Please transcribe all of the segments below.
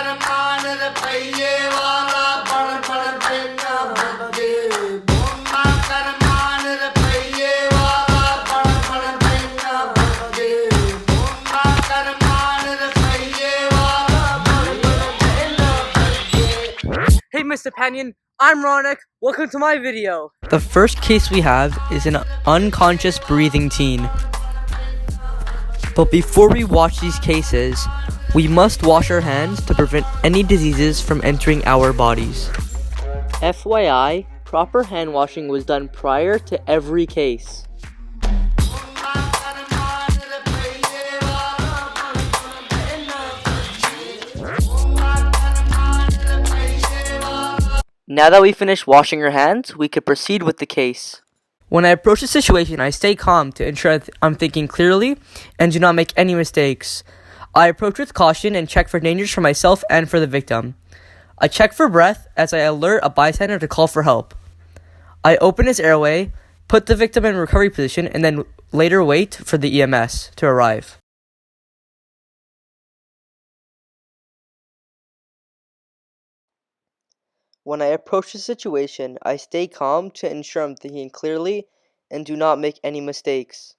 करमान रुपये वाला बड़ बड़ बिना बदे मुन्ना करमान रुपये वाला बड़ बड़ बिना बदे मुन्ना करमान रुपये वाला बड़ बड़ बिना बदे. Hey Mr. Panion, I'm Ronak. Welcome to my video. The first case we have is an unconscious breathing teen. But before we watch these cases, we must wash our hands to prevent any diseases from entering our bodies. FYI, proper hand washing was done prior to every case. Now that we finished washing our hands, we could proceed with the case. When I approach the situation, I stay calm to ensure I'm thinking clearly and do not make any mistakes. I approach with caution and check for dangers for myself and for the victim. I check for breath as I alert a bystander to call for help. I open his airway, put the victim in recovery position, and then later wait for the EMS to arrive. When I approach the situation, I stay calm to ensure I'm thinking clearly and do not make any mistakes.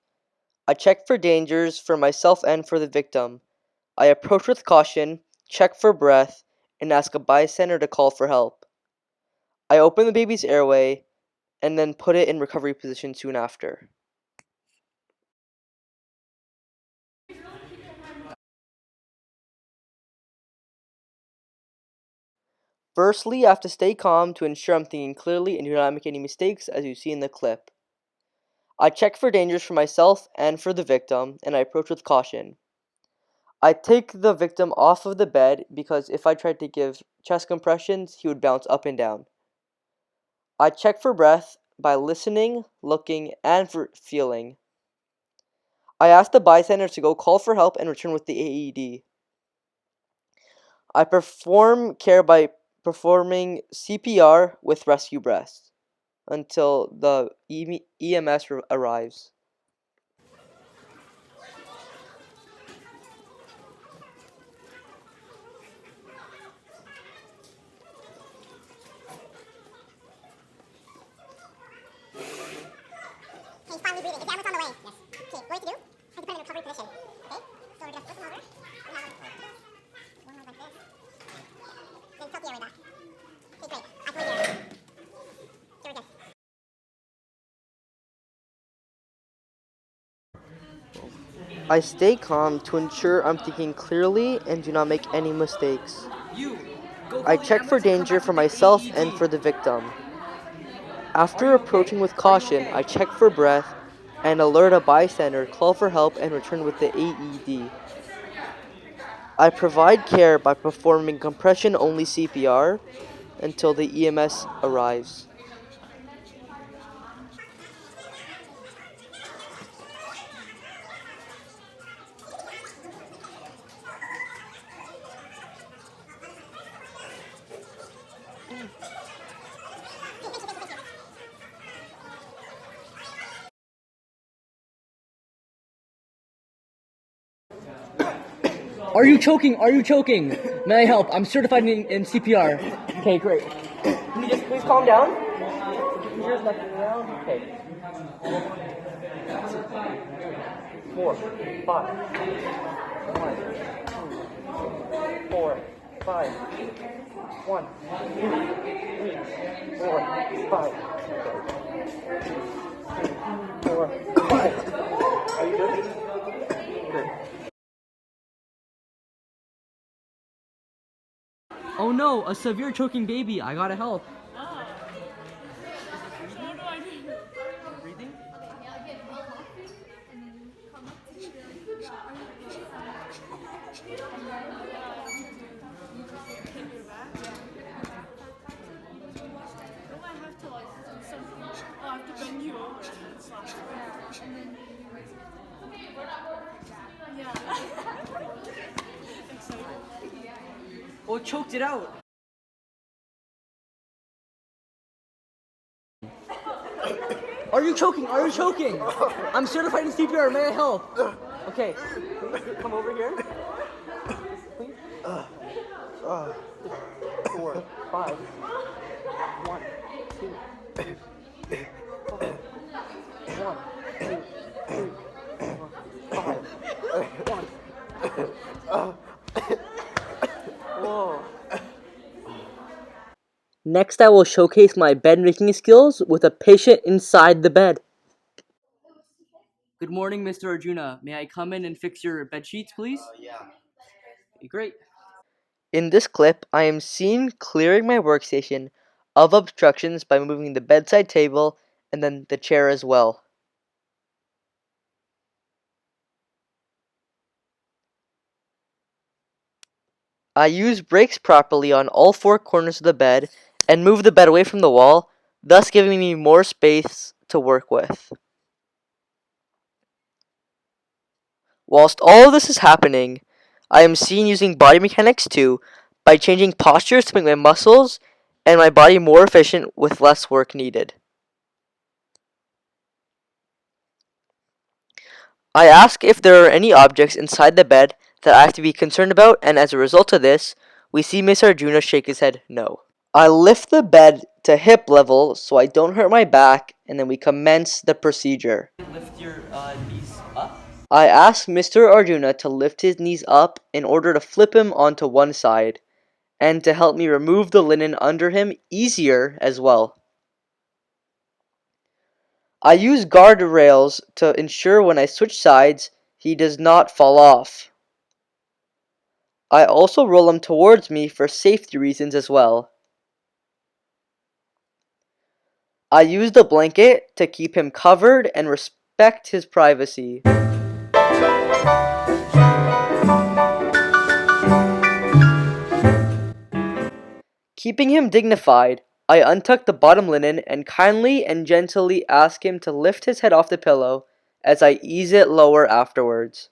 I check for dangers for myself and for the victim. I approach with caution, check for breath, and ask a bystander to call for help. I open the baby's airway and then put it in recovery position soon after. Firstly, I have to stay calm to ensure I'm thinking clearly and do not make any mistakes, as you see in the clip. I check for dangers for myself and for the victim, and I approach with caution. I take the victim off of the bed because if I tried to give chest compressions, he would bounce up and down. I check for breath by listening, looking, and for feeling. I ask the bystanders to go call for help and return with the AED. I perform care by performing CPR with rescue breaths until the EMS arrives. He's finally breathing. His ambulance on the way. Yes. Okay, what do you have to do? I have to put him in recovery position. Okay? So we're gonna flip him over. We have one more like this. Then tilt the airway back. Okay, great. I can wait here. Okay, we're good. I stay calm to ensure I'm thinking clearly and do not make any mistakes. I check for danger for myself and for the victim. After approaching with caution, I check for breath and alert a bystander, call for help, and return with the AED. I provide care by performing compression-only CPR until the EMS arrives. Are you choking? Are you choking? May I help? I'm certified in CPR. Okay, great. Can you just please calm down? Here's nothing around. Okay. 4, 5. 1, 2, 4, 5. 1, 2, 3, 4, 5. 4, 5. Are you good? Good. Oh no, a severe choking baby. I gotta help. Breathing? Oh, it choked it out. Are you choking? Are you choking? I'm certified in CPR. May I help? Okay. Please come over here. Please. 4, 5. 1, 2, 1, 2, 3, 4, 5. 1. Whoa. Next, I will showcase my bed making skills with a patient inside the bed. Good morning, Mr. Arjuna. May I come in and fix your bed sheets, please? Yeah. Great. In this clip, I am seen clearing my workstation of obstructions by moving the bedside table and then the chair as well. I use brakes properly on all 4 corners of the bed and move the bed away from the wall, thus giving me more space to work with. Whilst all of this is happening, I am seen using body mechanics too by changing postures to make my muscles and my body more efficient with less work needed. I ask if there are any objects inside the bed that I have to be concerned about, and as a result of this, we see Mr. Arjuna shake his head no. I lift the bed to hip level so I don't hurt my back, and then we commence the procedure. Lift your knees up. I ask Mr. Arjuna to lift his knees up in order to flip him onto one side, and to help me remove the linen under him easier as well. I use guardrails to ensure when I switch sides, he does not fall off. I also roll him towards me for safety reasons as well. I use the blanket to keep him covered and respect his privacy. Keeping him dignified, I untuck the bottom linen and kindly and gently ask him to lift his head off the pillow as I ease it lower afterwards.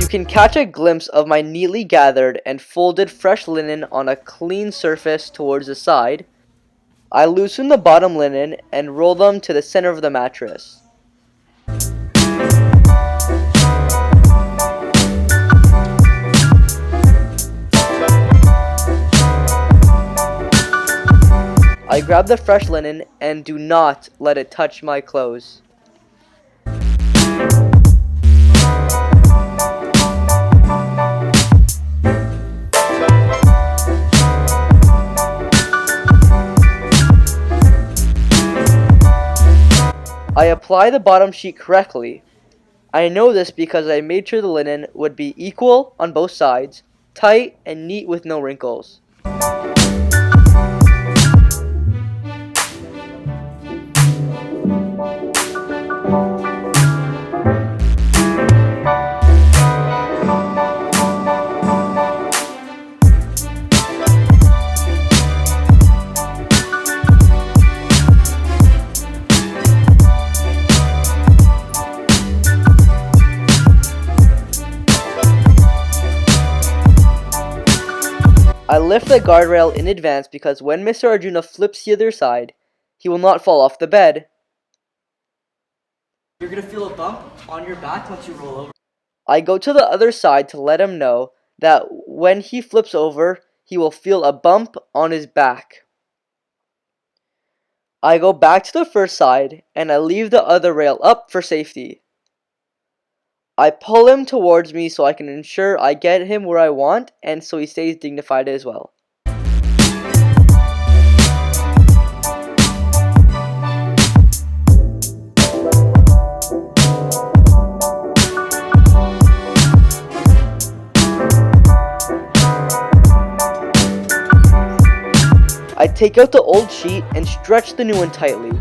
You can catch a glimpse of my neatly gathered and folded fresh linen on a clean surface towards the side. I loosen the bottom linen and roll them to the center of the mattress. I grab the fresh linen and do not let it touch my clothes. I apply the bottom sheet correctly. I know this because I made sure the linen would be equal on both sides, tight and neat with no wrinkles. I lift the guardrail in advance because when Mr. Arjuna flips the other side, he will not fall off the bed. You're gonna feel a bump on your back once you roll over. I go to the other side to let him know that when he flips over, he will feel a bump on his back. I go back to the first side and I leave the other rail up for safety. I pull him towards me so I can ensure I get him where I want and so he stays dignified as well. I take out the old sheet and stretch the new one tightly.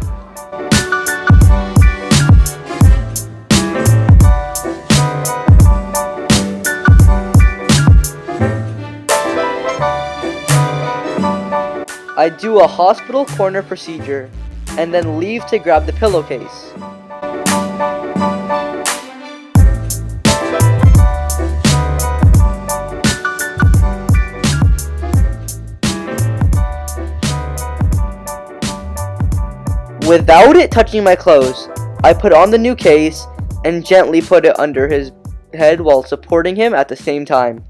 I do a hospital corner procedure and then leave to grab the pillowcase. Without it touching my clothes, I put on the new case and gently put it under his head while supporting him at the same time.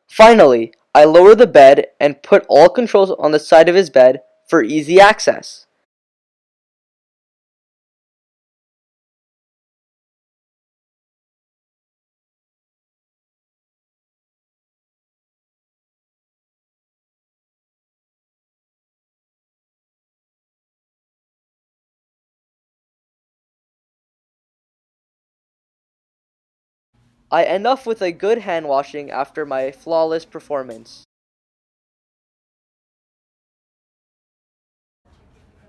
Finally, I lower the bed and put all controls on the side of his bed for easy access. I end off with a good hand washing after my flawless performance.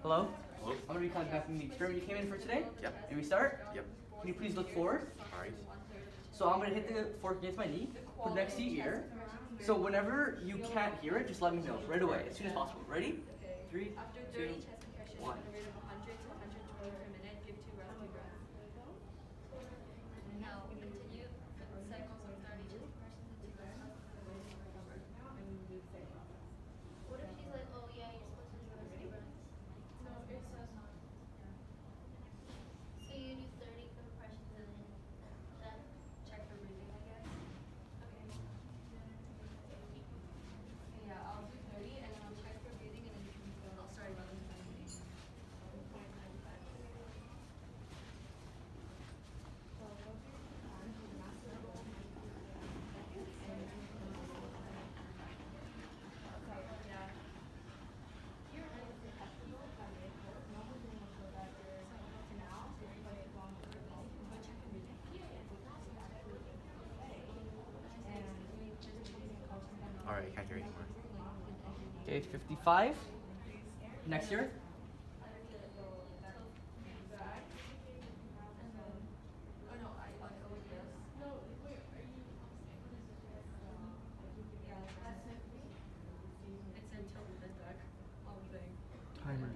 Hello? Hello? I'm going to be contacting the experiment you came in for today. Yep. Can we start? Yep. Can you please look forward? Alright. So I'm going to hit the fork against my knee, put it next to your ear. So whenever you can't hear it, just let me know right away, as soon as possible. Ready? 3, 2, 1. Alright, I can't hear anymore. Okay, 55. Next year. Timer.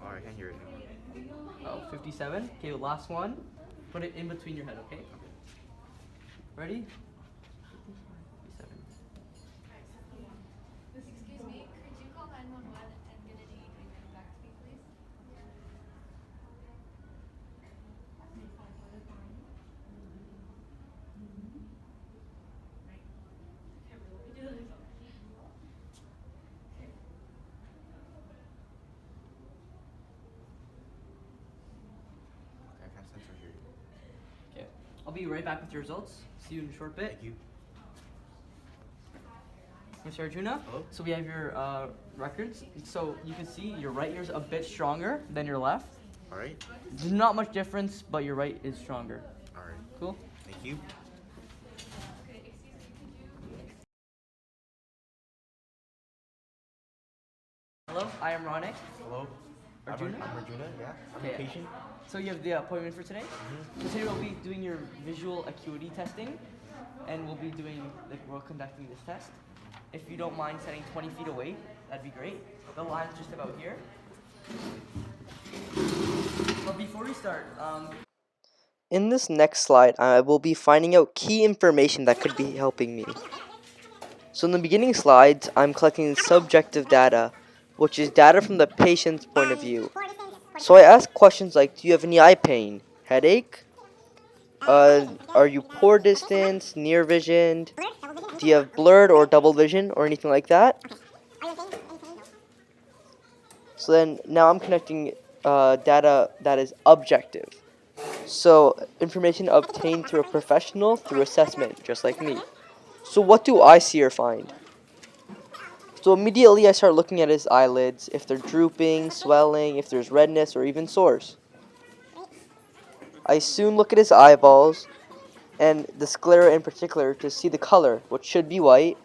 Alright, I can't hear it anymore. 57. Okay, last one. Put it in between your head, okay? Ready? 57. Excuse me, could you call 911 and get an EEG and back to me, please? Okay, I can't sense or hear you. Okay. I'll be right back with your results. See you in a short bit. Thank you. Mr. Arjuna? Hello? So we have your records. So you can see your right ear's a bit stronger than your left. Alright. There's not much difference, but your right is stronger. Alright. Cool? Thank you. Hello, I am Ronik. Hello? Arjuna? I'm Arjuna, yeah. I'm Okay. a patient. So you have the appointment for today? So today we'll be doing your visual acuity testing, and we'll be doing, we're conducting this test. If you don't mind setting 20 feet away, that'd be great. The line's just about here. But before we start, in this next slide, I will be finding out key information that could be helping me. So in the beginning slides, I'm collecting subjective data, which is data from the patient's point of view. So I ask questions like, do you have any eye pain, headache? Are you poor distance, near visioned? Do you have blurred or double vision or anything like that? So then now I'm connecting data that is objective. So information obtained through a professional through assessment, just like me. So what do I see or find? So immediately I start looking at his eyelids, if they're drooping, swelling, if there's redness, or even sores. I soon look at his eyeballs, and the sclera in particular, to see the color, which should be white,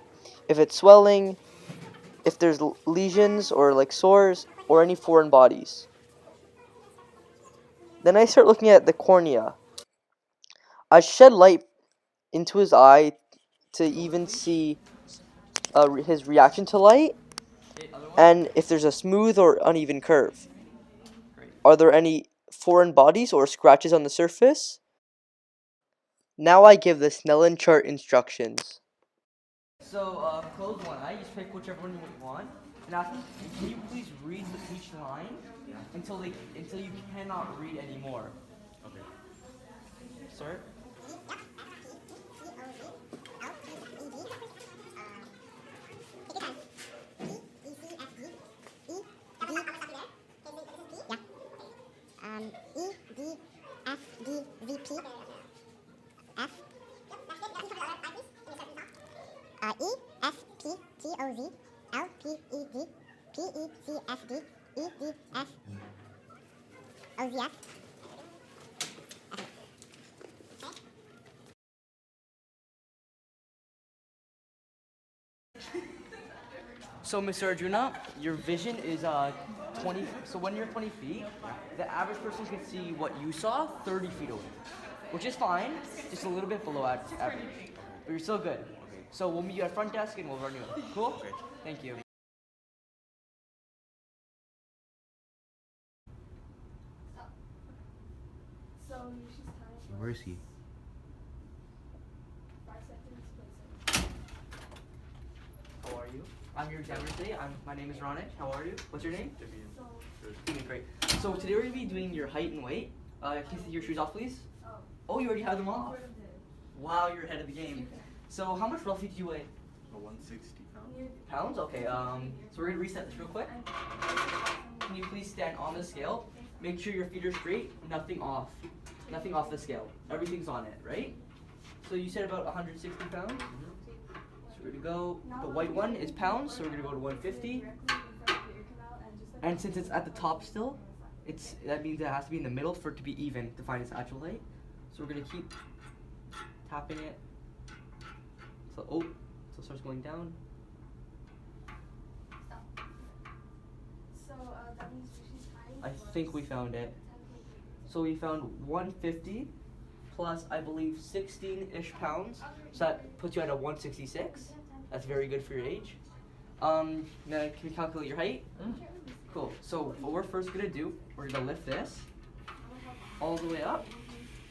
if it's swelling, if there's lesions or like sores, or any foreign bodies. Then I start looking at the cornea. I shed light into his eye to even see his reaction to light, and if there's a smooth or uneven curve. Are there any foreign bodies or scratches on the surface? Now I give the Snellen chart instructions. So, close one eye, just pick whichever one you want. And after, can you please read each line until you cannot read anymore? Okay. Sir? E, D, F, D, V, P, F. E, F, P, T, O, Z, L, P, E, D, P, E, C, F, D, E, D, F, O, Z, F. So, Mr. Arjuna, your vision is 20. So when you're 20 feet, the average person can see what you saw 30 feet away, which is fine, just a little bit below average. But you're still good. So we'll meet you at front desk and we'll run you up. Cool? Okay. Thank you. So she's tired. Where is he? 5 seconds, place it. How are you? I'm your examiner today. My name is Ronik. How are you? What's your name? Doing great. So today we're going to be doing your height and weight. Can you take your shoes off, please? Oh, you already have them off? Wow, you're ahead of the game. So how much roughly do you weigh? 160 pounds. Pounds? Okay, so we're going to reset this real quick. Can you please stand on the scale? Make sure your feet are straight, nothing off. Nothing off the scale. Everything's on it, right? So you said about 160 pounds? So we're going to go, the white one is pounds, so we're going to go to 150. And since it's at the top still, that means it has to be in the middle for it to be even to find its actual height. So we're going to keep tapping it. So it starts going down. So that means she's tired. I think we found it. So we found 150 plus, I believe, 16-ish pounds. So that puts you at a 166. That's very good for your age. Now can we calculate your height? Cool. So what we're first gonna do, we're gonna lift this all the way up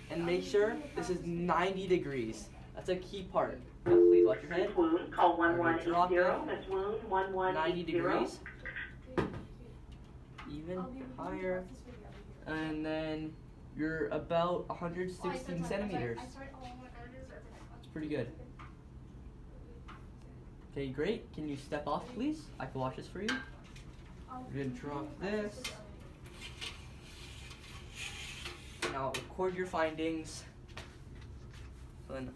and make sure this is 90 degrees. That's a key part. Now please watch your head. Miss Wound, call We're gonna drop 1180. it. Miss Wound, 1180. 90 degrees. Even higher. And then you're about 116 centimeters. It's pretty good. Okay, great. Can you step off, please? I can watch this for you. We're gonna drop this. Now record your findings. So then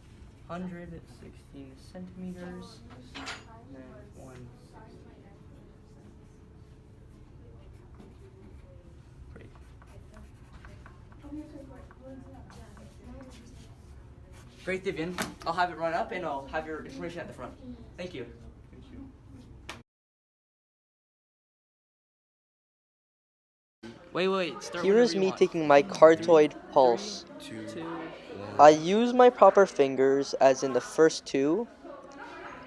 116 centimeters. And then 160. Great. Great, Vivian. I'll have it run up and I'll have your information at the front. Thank you. Wait. Start Here is whenever you me want. taking my cartoid pulse. 2. I use my proper fingers, as in the first two,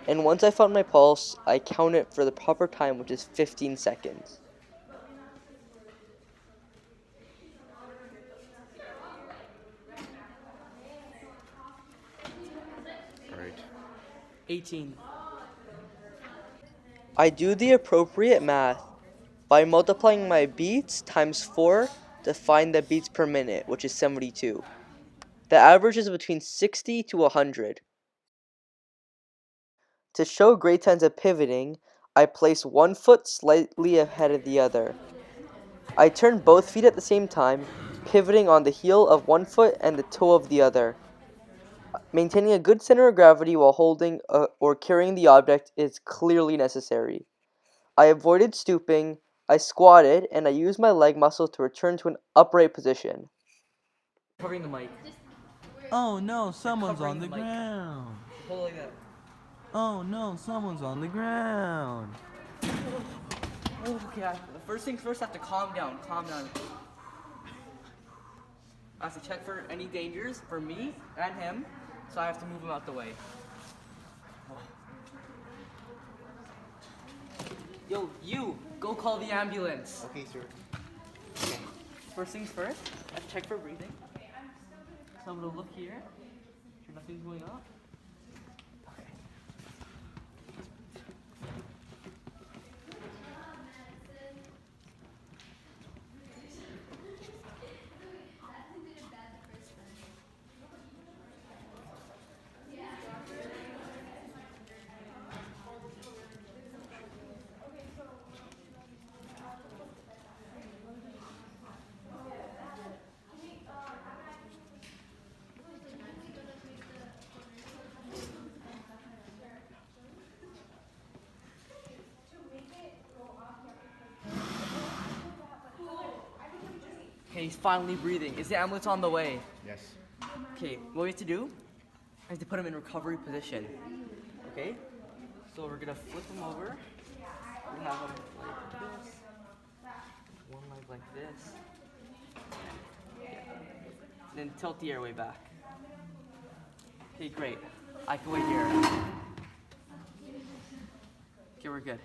and once I found my pulse, I count it for the proper time, which is 15 seconds. Alright. 18. I do the appropriate math by multiplying my beats times 4 to find the beats per minute, which is 72. The average is between 60 to 100. To show great signs of pivoting, I place one foot slightly ahead of the other. I turn both feet at the same time, pivoting on the heel of one foot and the toe of the other. Maintaining a good center of gravity while holding or carrying the object is clearly necessary. I avoided stooping, I squatted, and I used my leg muscles to return to an upright position. Covering the mic. Oh no, someone's covering on the the mic. ground. Hold it like that. Oh no, someone's on the ground. Oh, okay, the first things first, I have to calm down. I have to check for any dangers for me and him, so I have to move him out the way. Yo, you, go call the ambulance. Okay, sir. Okay. First things first, I have to check for breathing. So I'm gonna look here, sure nothing's going on. Okay. Okay, he's finally breathing. Is the ambulance on the way? Yes. Okay, what we have to do is to put him in recovery position. Okay? So we're gonna flip him over. We're gonna have him like this. One leg like this. Then tilt the airway back. Okay, great. I can wait here. Okay, we're good.